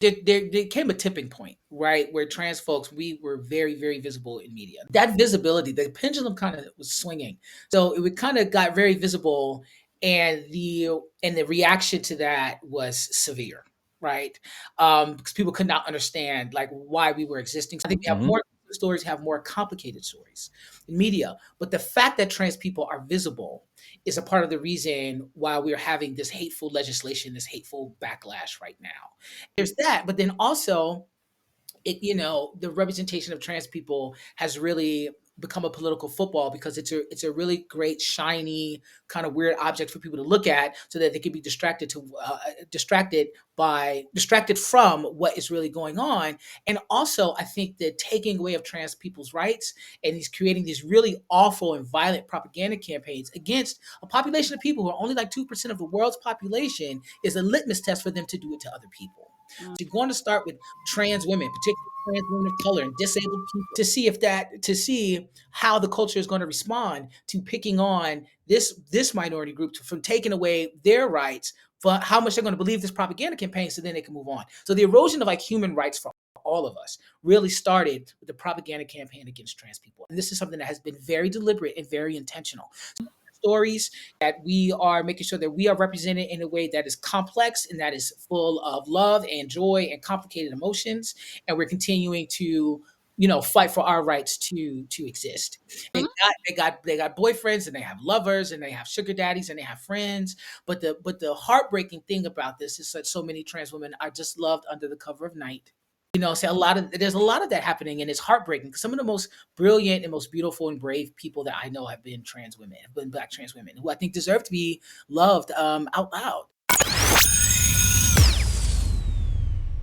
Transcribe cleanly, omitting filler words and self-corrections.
there came a tipping point, right, where trans folks, we were very, very visible in media. That visibility, the pendulum kind of was swinging, so it kind of got very visible, and the reaction to that was severe, right? Because people could not understand like why we were existing. So I think we have Hmm. more stories, have more complicated stories in media, but the fact that trans people are visible is a part of the reason why we're having this hateful legislation, this hateful backlash right now. There's that, but then also the representation of trans people has really become a political football because it's a really great shiny kind of weird object for people to look at so that they can be distracted from what is really going on. And also I think the taking away of trans people's rights, and he's creating these really awful and violent propaganda campaigns against a population of people who are only like 2% of the world's population, is a litmus test for them to do it to other people. So you're going to start with trans women, particularly trans women of color and disabled people, to see how the culture is going to respond to picking on this minority group from taking away their rights, for how much they're going to believe this propaganda campaign, so then they can move on. So the erosion of like human rights for all of us really started with the propaganda campaign against trans people. And this is something that has been very deliberate and very intentional. Stories that we are making sure that we are represented in a way that is complex and that is full of love and joy and complicated emotions, and we're continuing to fight for our rights to exist. They got boyfriends, and they have lovers, and they have sugar daddies, and they have friends, but the heartbreaking thing about this is that so many trans women are just loved under the cover of night. So there's a lot of that happening, and it's heartbreaking. Some of the most brilliant and most beautiful and brave people that I know have been trans women, have been Black trans women, who I think deserve to be loved out loud.